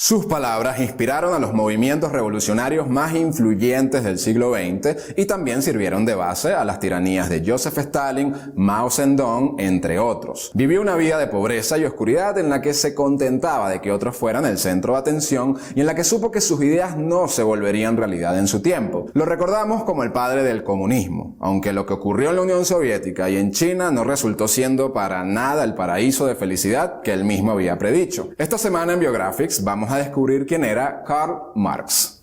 Sus palabras inspiraron a los movimientos revolucionarios más influyentes del siglo XX y también sirvieron de base a las tiranías de Joseph Stalin, Mao Zedong, entre otros. Vivió una vida de pobreza y oscuridad en la que se contentaba de que otros fueran el centro de atención y en la que supo que sus ideas no se volverían realidad en su tiempo. Lo recordamos como el padre del comunismo, aunque lo que ocurrió en la Unión Soviética y en China no resultó siendo para nada el paraíso de felicidad que él mismo había predicho. Esta semana en Biographics vamos a descubrir quién era Karl Marx.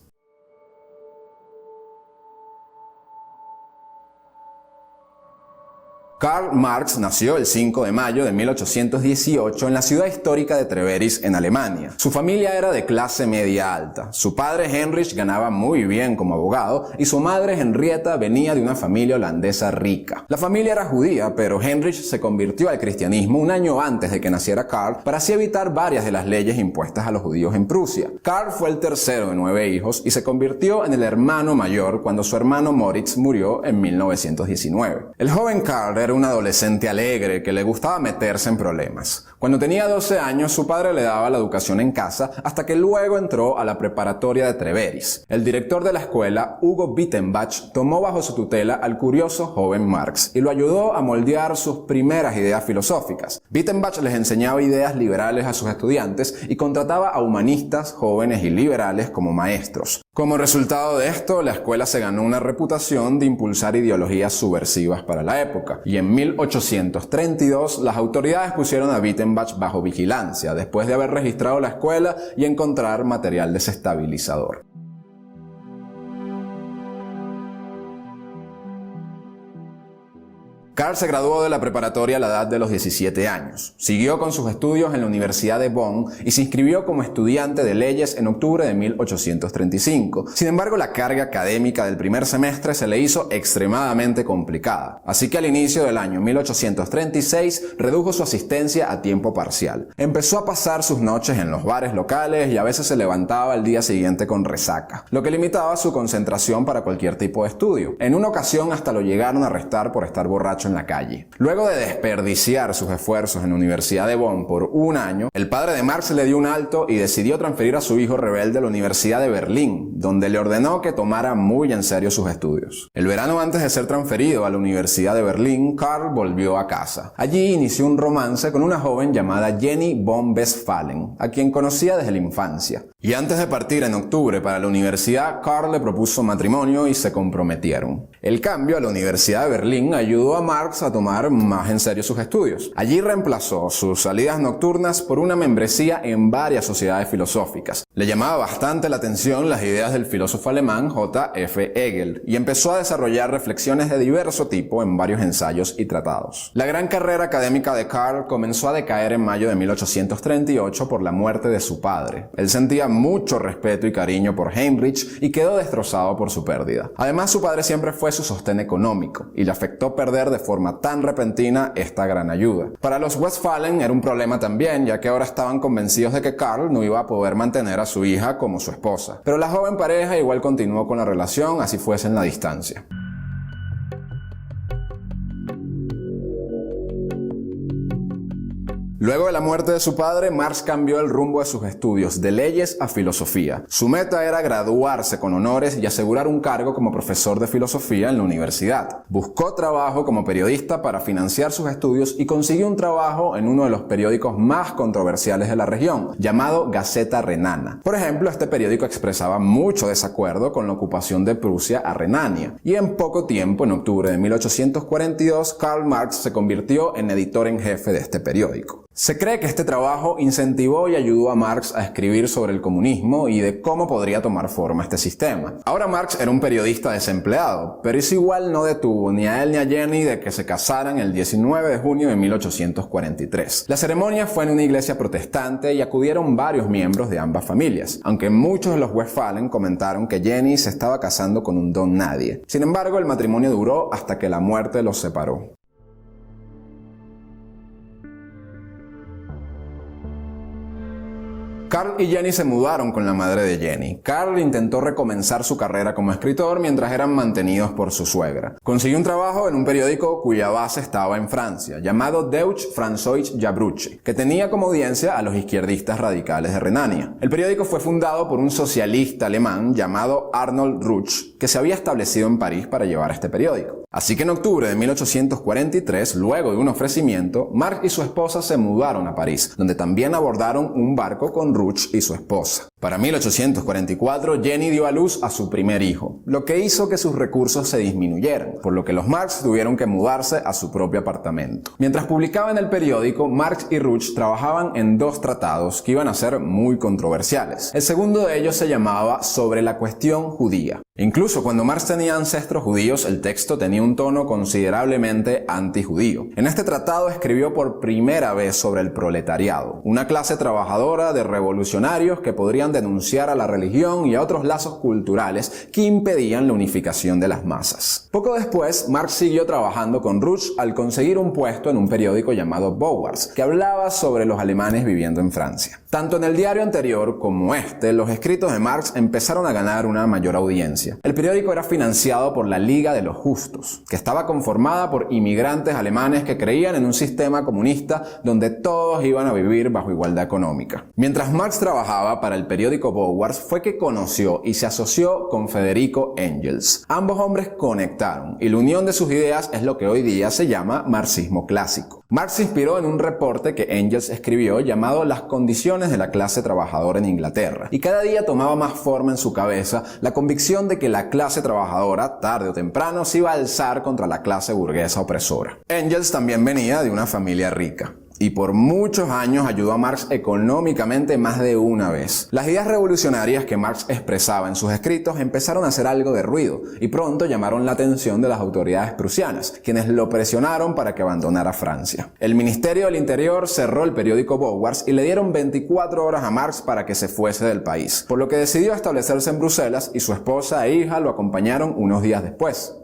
Karl Marx nació el 5 de mayo de 1818 en la ciudad histórica de Treveris, en Alemania. Su familia era de clase media alta. Su padre Heinrich ganaba muy bien como abogado y su madre Henrietta venía de una familia holandesa rica. La familia era judía, pero Heinrich se convirtió al cristianismo un año antes de que naciera Karl para así evitar varias de las leyes impuestas a los judíos en Prusia. Karl fue el tercero de 9 hijos y se convirtió en el hermano mayor cuando su hermano Moritz murió en 1919. El joven Karl era un adolescente alegre que le gustaba meterse en problemas. Cuando tenía 12 años, su padre le daba la educación en casa hasta que luego entró a la preparatoria de Treveris. El director de la escuela, Hugo Wittenbach, tomó bajo su tutela al curioso joven Marx y lo ayudó a moldear sus primeras ideas filosóficas. Wittenbach les enseñaba ideas liberales a sus estudiantes y contrataba a humanistas, jóvenes y liberales como maestros. Como resultado de esto, la escuela se ganó una reputación de impulsar ideologías subversivas para la época, y en 1832 las autoridades pusieron a Wittenbach bajo vigilancia, después de haber registrado la escuela y encontrar material desestabilizador. Karl se graduó de la preparatoria a la edad de los 17 años. Siguió con sus estudios en la Universidad de Bonn y se inscribió como estudiante de leyes en octubre de 1835. Sin embargo, la carga académica del primer semestre se le hizo extremadamente complicada. Así que al inicio del año 1836 redujo su asistencia a tiempo parcial. Empezó a pasar sus noches en los bares locales y a veces se levantaba al día siguiente con resaca, lo que limitaba su concentración para cualquier tipo de estudio. En una ocasión hasta lo llegaron a arrestar por estar borracho en la calle. Luego de desperdiciar sus esfuerzos en la Universidad de Bonn por un año, el padre de Marx le dio un alto y decidió transferir a su hijo rebelde a la Universidad de Berlín, donde le ordenó que tomara muy en serio sus estudios. El verano antes de ser transferido a la Universidad de Berlín, Karl volvió a casa. Allí inició un romance con una joven llamada Jenny von Westphalen, a quien conocía desde la infancia. Y antes de partir en octubre para la universidad, Karl le propuso matrimonio y se comprometieron. El cambio a la Universidad de Berlín ayudó a Marx a tomar más en serio sus estudios. Allí reemplazó sus salidas nocturnas por una membresía en varias sociedades filosóficas. Le llamaba bastante la atención las ideas del filósofo alemán J.F. Hegel y empezó a desarrollar reflexiones de diverso tipo en varios ensayos y tratados. La gran carrera académica de Karl comenzó a decaer en mayo de 1838 por la muerte de su padre. Él sentía mucho respeto y cariño por Heinrich y quedó destrozado por su pérdida. Además, su padre siempre fue su sostén económico y le afectó perder de forma tan repentina esta gran ayuda. Para los Westphalen era un problema también, ya que ahora estaban convencidos de que Karl no iba a poder mantener a su hija como su esposa. Pero la joven pareja igual continuó con la relación, así fuese en la distancia. Luego de la muerte de su padre, Marx cambió el rumbo de sus estudios de leyes a filosofía. Su meta era graduarse con honores y asegurar un cargo como profesor de filosofía en la universidad. Buscó trabajo como periodista para financiar sus estudios y consiguió un trabajo en uno de los periódicos más controversiales de la región, llamado Gaceta Renana. Por ejemplo, este periódico expresaba mucho desacuerdo con la ocupación de Prusia a Renania. Y en poco tiempo, en octubre de 1842, Karl Marx se convirtió en editor en jefe de este periódico. Se cree que este trabajo incentivó y ayudó a Marx a escribir sobre el comunismo y de cómo podría tomar forma este sistema. Ahora Marx era un periodista desempleado, pero eso igual no detuvo ni a él ni a Jenny de que se casaran el 19 de junio de 1843. La ceremonia fue en una iglesia protestante y acudieron varios miembros de ambas familias, aunque muchos de los Westphalen comentaron que Jenny se estaba casando con un don nadie. Sin embargo, el matrimonio duró hasta que la muerte los separó. Carl y Jenny se mudaron con la madre de Jenny. Carl intentó recomenzar su carrera como escritor mientras eran mantenidos por su suegra. Consiguió un trabajo en un periódico cuya base estaba en Francia, llamado Deutsche Französische Jahrbuch, que tenía como audiencia a los izquierdistas radicales de Renania. El periódico fue fundado por un socialista alemán llamado Arnold Ruch, que se había establecido en París para llevar este periódico. Así que en octubre de 1843, luego de un ofrecimiento, Marx y su esposa se mudaron a París, donde también abordaron un barco con Ruch y su esposa. Para 1844, Jenny dio a luz a su primer hijo, lo que hizo que sus recursos se disminuyeran, por lo que los Marx tuvieron que mudarse a su propio apartamento. Mientras publicaba en el periódico, Marx y Ruch trabajaban en dos tratados que iban a ser muy controversiales. El segundo de ellos se llamaba Sobre la cuestión judía. Incluso cuando Marx tenía ancestros judíos, el texto tenía un tono considerablemente antijudío. En este tratado escribió por primera vez sobre el proletariado, una clase trabajadora de revolucionarios que podrían denunciar a la religión y a otros lazos culturales que impedían la unificación de las masas. Poco después, Marx siguió trabajando con Ruch al conseguir un puesto en un periódico llamado Bowers, que hablaba sobre los alemanes viviendo en Francia. Tanto en el diario anterior como este, los escritos de Marx empezaron a ganar una mayor audiencia. El periódico era financiado por la Liga de los Justos, que estaba conformada por inmigrantes alemanes que creían en un sistema comunista donde todos iban a vivir bajo igualdad económica. Mientras Marx trabajaba para el periódico Bowers, fue que conoció y se asoció con Federico Engels. Ambos hombres conectaron y la unión de sus ideas es lo que hoy día se llama marxismo clásico. Marx se inspiró en un reporte que Engels escribió llamado Las condiciones de la clase trabajadora en Inglaterra, y cada día tomaba más forma en su cabeza la convicción de que la clase trabajadora, tarde o temprano, se iba a alzar contra la clase burguesa opresora. Engels también venía de una familia rica y por muchos años ayudó a Marx económicamente más de una vez. Las ideas revolucionarias que Marx expresaba en sus escritos empezaron a hacer algo de ruido y pronto llamaron la atención de las autoridades prusianas, quienes lo presionaron para que abandonara Francia. El Ministerio del Interior cerró el periódico Bowers y le dieron 24 horas a Marx para que se fuese del país, por lo que decidió establecerse en Bruselas y su esposa e hija lo acompañaron unos días después.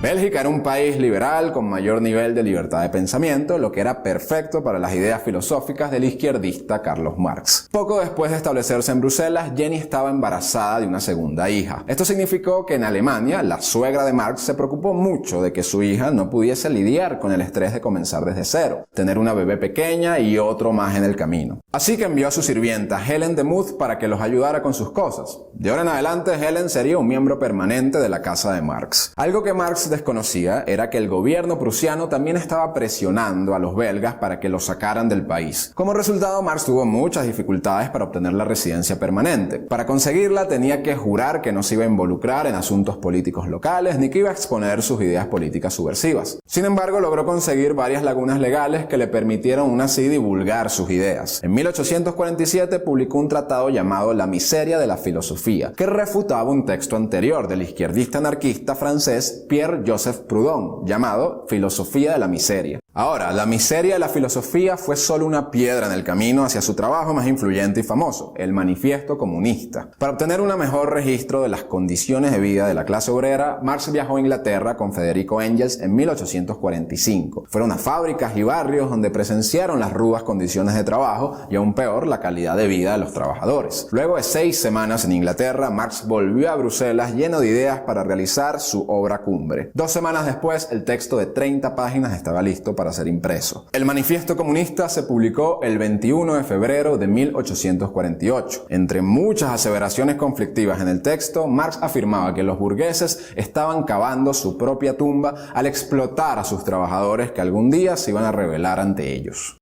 Bélgica era un país liberal con mayor nivel de libertad de pensamiento, lo que era perfecto para las ideas filosóficas del izquierdista Carlos Marx. Poco después de establecerse en Bruselas, Jenny estaba embarazada de una segunda hija. Esto significó que en Alemania, la suegra de Marx se preocupó mucho de que su hija no pudiese lidiar con el estrés de comenzar desde cero, tener una bebé pequeña y otro más en el camino. Así que envió a su sirvienta Helen de Muth para que los ayudara con sus cosas. De ahora en adelante, Helen sería un miembro permanente de la casa de Marx. Algo que Marx desconocía era que el gobierno prusiano también estaba presionando a los belgas para que los sacaran del país. Como resultado, Marx tuvo muchas dificultades para obtener la residencia permanente. Para conseguirla tenía que jurar que no se iba a involucrar en asuntos políticos locales ni que iba a exponer sus ideas políticas subversivas. Sin embargo, logró conseguir varias lagunas legales que le permitieron aún así divulgar sus ideas. En 1847 publicó un tratado llamado La miseria de la filosofía, que refutaba un texto anterior del izquierdista anarquista francés Pierre-Joseph Proudhon, llamado Filosofía de la miseria. Ahora, la miseria de la filosofía fue solo una piedra en el camino hacia su trabajo más influyente y famoso, el Manifiesto Comunista. Para obtener un mejor registro de las condiciones de vida de la clase obrera, Marx viajó a Inglaterra con Federico Engels en 1845. Fueron a fábricas y barrios donde presenciaron las rudas condiciones de trabajo y aún peor, la calidad de vida de los trabajadores. Luego de 6 semanas en Inglaterra, Marx volvió a Bruselas lleno de ideas para realizar su obra cumbre. 2 semanas después, el texto de 30 páginas estaba listo para ser impreso. El Manifiesto Comunista se publicó el 21 de febrero de 1848. Entre muchas aseveraciones conflictivas en el texto, Marx afirmaba que los burgueses estaban cavando su propia tumba al explotar a sus trabajadores que algún día se iban a rebelar ante ellos.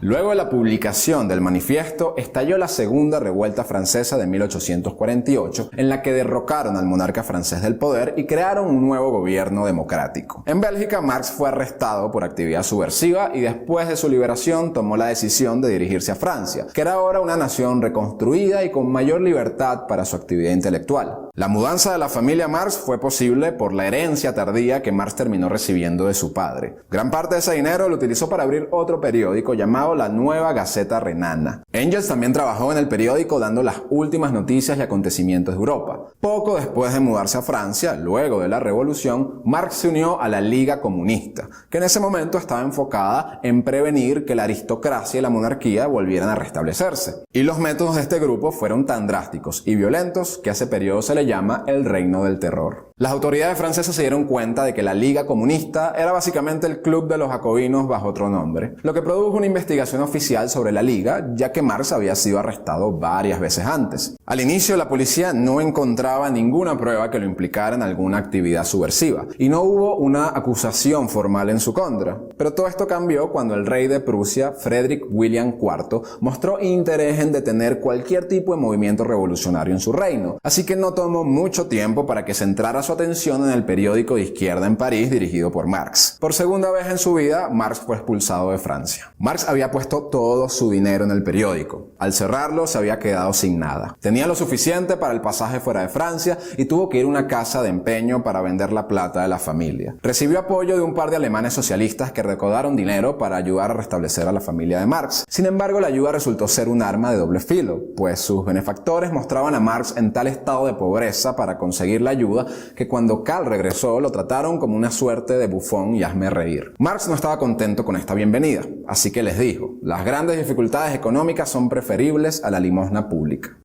Luego de la publicación del manifiesto, estalló la Segunda Revuelta Francesa de 1848, en la que derrocaron al monarca francés del poder y crearon un nuevo gobierno democrático. En Bélgica, Marx fue arrestado por actividad subversiva y después de su liberación tomó la decisión de dirigirse a Francia, que era ahora una nación reconstruida y con mayor libertad para su actividad intelectual. La mudanza de la familia Marx fue posible por la herencia tardía que Marx terminó recibiendo de su padre. Gran parte de ese dinero lo utilizó para abrir otro periódico llamado llamado la Nueva Gaceta Renana. Engels también trabajó en el periódico dando las últimas noticias y acontecimientos de Europa. Poco después de mudarse a Francia, luego de la Revolución, Marx se unió a la Liga Comunista, que en ese momento estaba enfocada en prevenir que la aristocracia y la monarquía volvieran a restablecerse. Y los métodos de este grupo fueron tan drásticos y violentos que a ese periodo se le llama el Reino del Terror. Las autoridades francesas se dieron cuenta de que la Liga Comunista era básicamente el club de los jacobinos bajo otro nombre, lo que produjo una investigación oficial sobre la Liga, ya que Marx había sido arrestado varias veces antes. Al inicio, la policía no encontraba ninguna prueba que lo implicara en alguna actividad subversiva, y no hubo una acusación formal en su contra. Pero todo esto cambió cuando el rey de Prusia, Frederick William IV, mostró interés en detener cualquier tipo de movimiento revolucionario en su reino, así que no tomó mucho tiempo para que centrara su atención en el periódico de izquierda en París dirigido por Marx. Por segunda vez en su vida, Marx fue expulsado de Francia. Marx había puesto todo su dinero en el periódico. Al cerrarlo, se había quedado sin nada. Tenía lo suficiente para el pasaje fuera de Francia y tuvo que ir a una casa de empeño para vender la plata de la familia. Recibió apoyo de un par de alemanes socialistas que recaudaron dinero para ayudar a restablecer a la familia de Marx. Sin embargo, la ayuda resultó ser un arma de doble filo, pues sus benefactores mostraban a Marx en tal estado de pobreza para conseguir la ayuda que cuando Karl regresó lo trataron como una suerte de bufón y hazme reír. Marx no estaba contento con esta bienvenida, así que les dijo: las grandes dificultades económicas son preferibles a la limosna pública.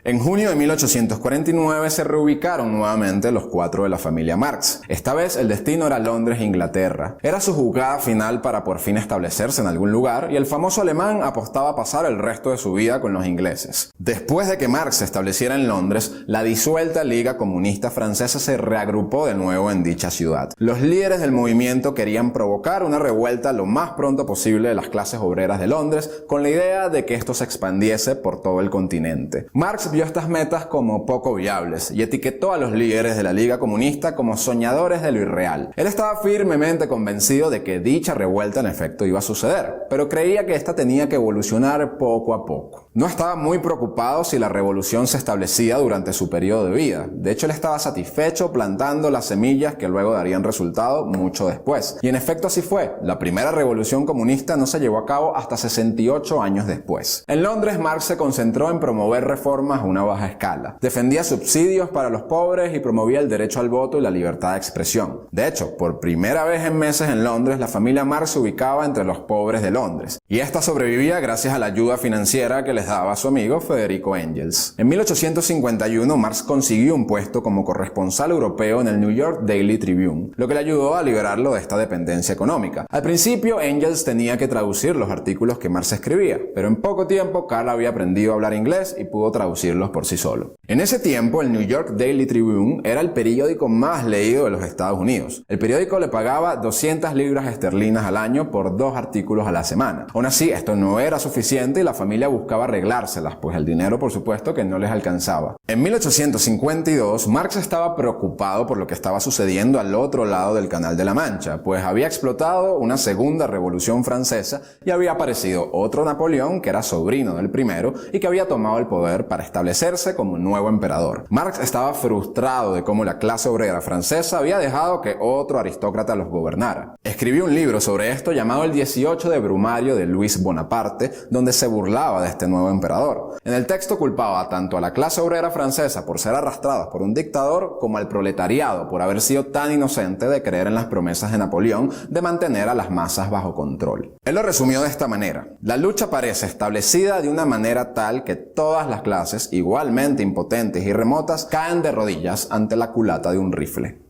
En junio de 1849 se reubicaron nuevamente los cuatro de la familia Marx. Esta vez el destino era Londres e Inglaterra. Era su jugada final para por fin establecerse en algún lugar y el famoso alemán apostaba a pasar el resto de su vida con los ingleses. Después de que Marx se estableciera en Londres, la disuelta Liga Comunista Francesa se reagrupó de nuevo en dicha ciudad. Los líderes del movimiento querían provocar una revuelta lo más pronto posible de las clases obreras de Londres con la idea de que esto se expandiese por todo el continente. Marx vio estas metas como poco viables y etiquetó a los líderes de la Liga Comunista como soñadores de lo irreal. Él estaba firmemente convencido de que dicha revuelta en efecto iba a suceder, pero creía que esta tenía que evolucionar poco a poco. No estaba muy preocupado si la revolución se establecía durante su periodo de vida. De hecho, él estaba satisfecho plantando las semillas que luego darían resultado mucho después. Y en efecto así fue. La primera revolución comunista no se llevó a cabo hasta 68 años después. En Londres, Marx se concentró en promover reformas a una baja escala. Defendía subsidios para los pobres y promovía el derecho al voto y la libertad de expresión. De hecho, por primera vez en meses en Londres, la familia Marx se ubicaba entre los pobres de Londres. Y esta sobrevivía gracias a la ayuda financiera que les daba a su amigo Federico Engels. En 1851, Marx consiguió un puesto como corresponsal europeo en el New York Daily Tribune, lo que le ayudó a liberarlo de esta dependencia económica. Al principio, Engels tenía que traducir los artículos que Marx escribía, pero en poco tiempo Karl había aprendido a hablar inglés y pudo traducirlos por sí solo. En ese tiempo, el New York Daily Tribune era el periódico más leído de los Estados Unidos. El periódico le pagaba 200 libras esterlinas al año por 2 artículos a la semana. Aún así, esto no era suficiente y la familia buscaba arreglárselas, pues el dinero, por supuesto, que no les alcanzaba. En 1852, Marx estaba preocupado por lo que estaba sucediendo al otro lado del Canal de la Mancha, pues había explotado una segunda revolución francesa y había aparecido otro Napoleón que era sobrino del primero y que había tomado el poder para establecerse como nuevo emperador. Marx estaba frustrado de cómo la clase obrera francesa había dejado que otro aristócrata los gobernara. Escribió un libro sobre esto llamado El 18 de Brumario de Luis Bonaparte, donde se burlaba de este nuevo emperador. En el texto culpaba tanto a la clase obrera francesa por ser arrastrada por un dictador como al proletariado por haber sido tan inocente de creer en las promesas de Napoleón de mantener a las masas bajo control. Él lo resumió de esta manera: la lucha parece establecida de una manera tal que todas las clases, igualmente impotentes y remotas, caen de rodillas ante la culata de un rifle.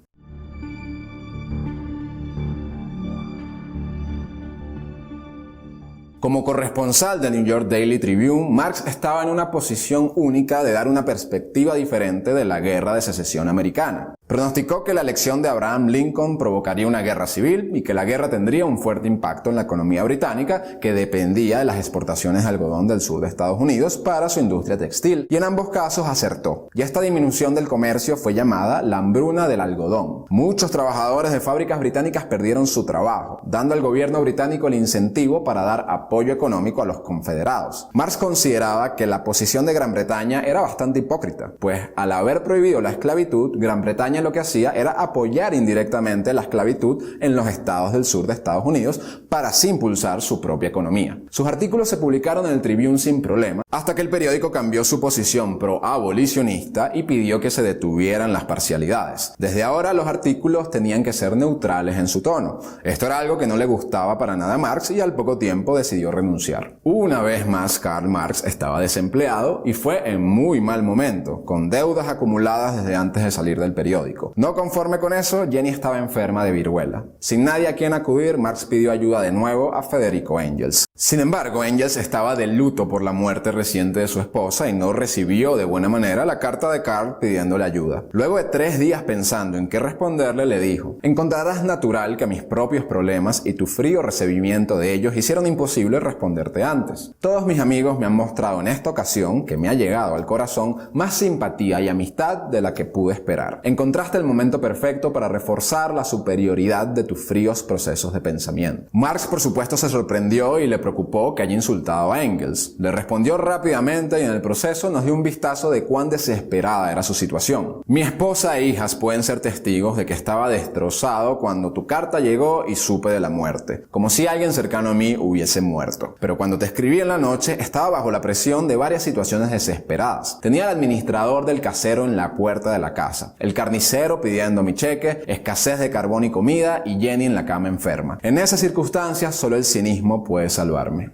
Como corresponsal del New York Daily Tribune, Marx estaba en una posición única de dar una perspectiva diferente de la Guerra de Secesión americana. Pronosticó que la elección de Abraham Lincoln provocaría una guerra civil y que la guerra tendría un fuerte impacto en la economía británica, que dependía de las exportaciones de algodón del sur de Estados Unidos para su industria textil, y en ambos casos acertó. Y esta disminución del comercio fue llamada la hambruna del algodón. Muchos trabajadores de fábricas británicas perdieron su trabajo, dando al gobierno británico el incentivo para dar apoyo económico a los confederados. Marx consideraba que la posición de Gran Bretaña era bastante hipócrita, pues al haber prohibido la esclavitud, Gran Bretaña España lo que hacía era apoyar indirectamente la esclavitud en los estados del sur de Estados Unidos para así impulsar su propia economía. Sus artículos se publicaron en el Tribune sin problema, hasta que el periódico cambió su posición pro-abolicionista y pidió que se detuvieran las parcialidades. Desde ahora los artículos tenían que ser neutrales en su tono. Esto era algo que no le gustaba para nada a Marx y al poco tiempo decidió renunciar. Una vez más, Karl Marx estaba desempleado y fue en muy mal momento, con deudas acumuladas desde antes de salir del periódico. No conforme con eso, Jenny estaba enferma de viruela. Sin nadie a quien acudir, Marx pidió ayuda de nuevo a Federico Engels. Sin embargo, Engels estaba de luto por la muerte reciente de su esposa y no recibió de buena manera la carta de Karl pidiéndole ayuda. Luego de 3 días pensando en qué responderle, le dijo: encontrarás natural que mis propios problemas y tu frío recibimiento de ellos hicieron imposible responderte antes. Todos mis amigos me han mostrado en esta ocasión, que me ha llegado al corazón, más simpatía y amistad de la que pude esperar. Encontraste el momento perfecto para reforzar la superioridad de tus fríos procesos de pensamiento. Marx, por supuesto, se sorprendió y le preocupó que haya insultado a Engels. Le respondió rápidamente y en el proceso nos dio un vistazo de cuán desesperada era su situación. Mi esposa e hijas pueden ser testigos de que estaba destrozado cuando tu carta llegó y supe de la muerte, como si alguien cercano a mí hubiese muerto. Pero cuando te escribí en la noche, estaba bajo la presión de varias situaciones desesperadas. Tenía al administrador del casero en la puerta de la casa, el carnicero pidiendo mi cheque, escasez de carbón y comida y Jenny en la cama enferma. En esas circunstancias, solo el cinismo puede salvarme.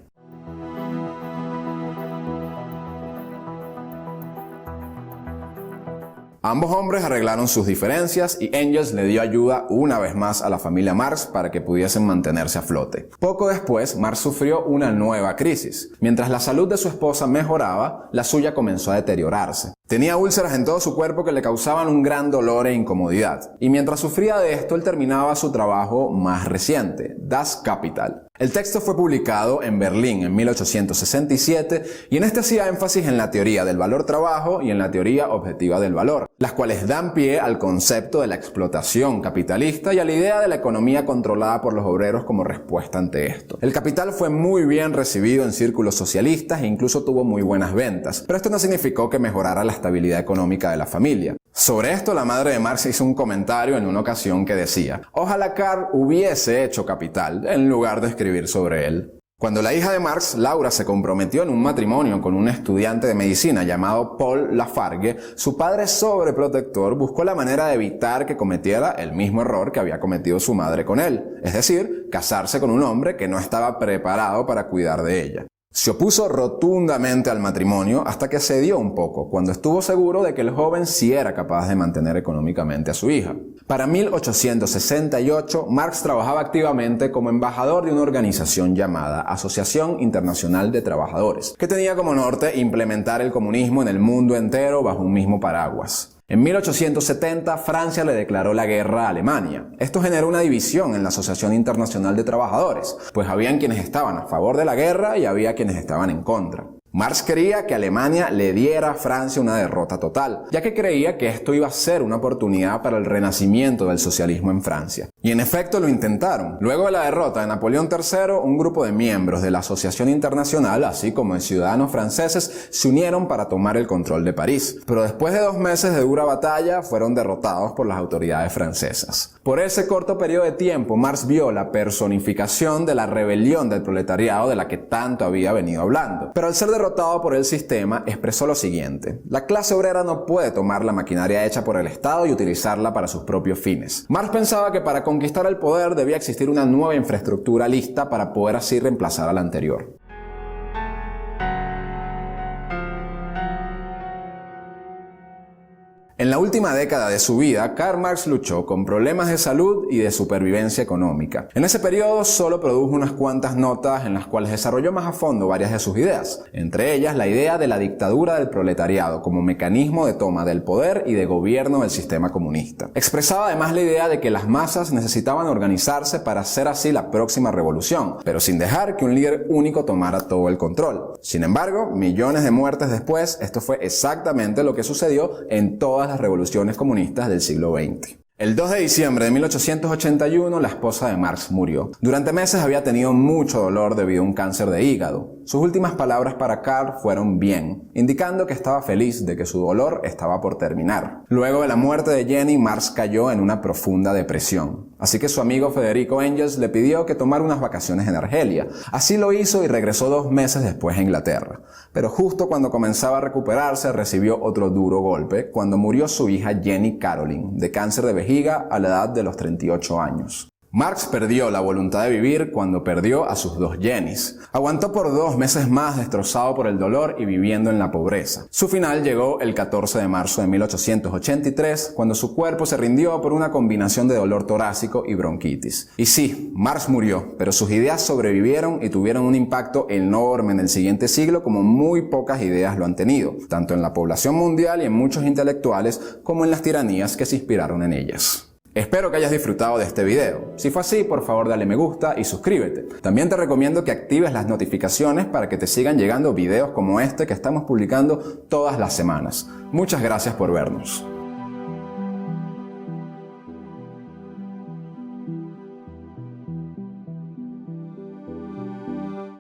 Ambos hombres arreglaron sus diferencias y Engels le dio ayuda una vez más a la familia Marx para que pudiesen mantenerse a flote. Poco después, Marx sufrió una nueva crisis. Mientras la salud de su esposa mejoraba, la suya comenzó a deteriorarse. Tenía úlceras en todo su cuerpo que le causaban un gran dolor e incomodidad. Y mientras sufría de esto, él terminaba su trabajo más reciente, Das Kapital. El texto fue publicado en Berlín en 1867 y en este hacía énfasis en la teoría del valor trabajo y en la teoría objetiva del valor, las cuales dan pie al concepto de la explotación capitalista y a la idea de la economía controlada por los obreros como respuesta ante esto. El Capital fue muy bien recibido en círculos socialistas e incluso tuvo muy buenas ventas, pero esto no significó que mejorara la estabilidad económica de la familia. Sobre esto, la madre de Marx hizo un comentario en una ocasión que decía: ojalá Karl hubiese hecho Capital en lugar de escribir sobre él. Cuando la hija de Marx, Laura, se comprometió en un matrimonio con un estudiante de medicina llamado Paul Lafargue, su padre sobreprotector buscó la manera de evitar que cometiera el mismo error que había cometido su madre con él, es decir, casarse con un hombre que no estaba preparado para cuidar de ella. Se opuso rotundamente al matrimonio hasta que cedió un poco, cuando estuvo seguro de que el joven sí era capaz de mantener económicamente a su hija. Para 1868, Marx trabajaba activamente como embajador de una organización llamada Asociación Internacional de Trabajadores, que tenía como norte implementar el comunismo en el mundo entero bajo un mismo paraguas. En 1870, Francia le declaró la guerra a Alemania. Esto generó una división en la Asociación Internacional de Trabajadores, pues habían quienes estaban a favor de la guerra y había quienes estaban en contra. Marx quería que Alemania le diera a Francia una derrota total, ya que creía que esto iba a ser una oportunidad para el renacimiento del socialismo en Francia. Y en efecto lo intentaron. Luego de la derrota de Napoleón III, un grupo de miembros de la Asociación Internacional, así como de ciudadanos franceses, se unieron para tomar el control de París. Pero después de 2 meses de dura batalla, fueron derrotados por las autoridades francesas. Por ese corto periodo de tiempo, Marx vio la personificación de la rebelión del proletariado de la que tanto había venido hablando. Pero al ser derrotado por el sistema, expresó lo siguiente: la clase obrera no puede tomar la maquinaria hecha por el Estado y utilizarla para sus propios fines. Marx pensaba que para conquistar el poder debía existir una nueva infraestructura lista para poder así reemplazar a la anterior. En la última década de su vida, Karl Marx luchó con problemas de salud y de supervivencia económica. En ese periodo solo produjo unas cuantas notas en las cuales desarrolló más a fondo varias de sus ideas, entre ellas la idea de la dictadura del proletariado como mecanismo de toma del poder y de gobierno del sistema comunista. Expresaba además la idea de que las masas necesitaban organizarse para hacer así la próxima revolución, pero sin dejar que un líder único tomara todo el control. Sin embargo, millones de muertes después, esto fue exactamente lo que sucedió en todas las revoluciones comunistas del siglo XX. El 2 de diciembre de 1881, la esposa de Marx murió. Durante meses había tenido mucho dolor debido a un cáncer de hígado. sus últimas palabras para Carl fueron bien, indicando que estaba feliz de que su dolor estaba por terminar. Luego de la muerte de Jenny, Marx cayó en una profunda depresión. Así que su amigo Federico Engels le pidió que tomara unas vacaciones en Argelia. Así lo hizo y regresó 2 meses después a Inglaterra. Pero justo cuando comenzaba a recuperarse, recibió otro duro golpe cuando murió su hija Jenny Caroline, de cáncer de vejiga a la edad de los 38 años. Marx perdió la voluntad de vivir cuando perdió a sus 2 Jennys. Aguantó por 2 meses más destrozado por el dolor y viviendo en la pobreza. Su final llegó el 14 de marzo de 1883, cuando su cuerpo se rindió por una combinación de dolor torácico y bronquitis. Y sí, Marx murió, pero sus ideas sobrevivieron y tuvieron un impacto enorme en el siguiente siglo como muy pocas ideas lo han tenido, tanto en la población mundial y en muchos intelectuales como en las tiranías que se inspiraron en ellas. Espero que hayas disfrutado de este video. Si fue así, por favor dale me gusta y suscríbete. También te recomiendo que actives las notificaciones para que te sigan llegando videos como este que estamos publicando todas las semanas. Muchas gracias por vernos.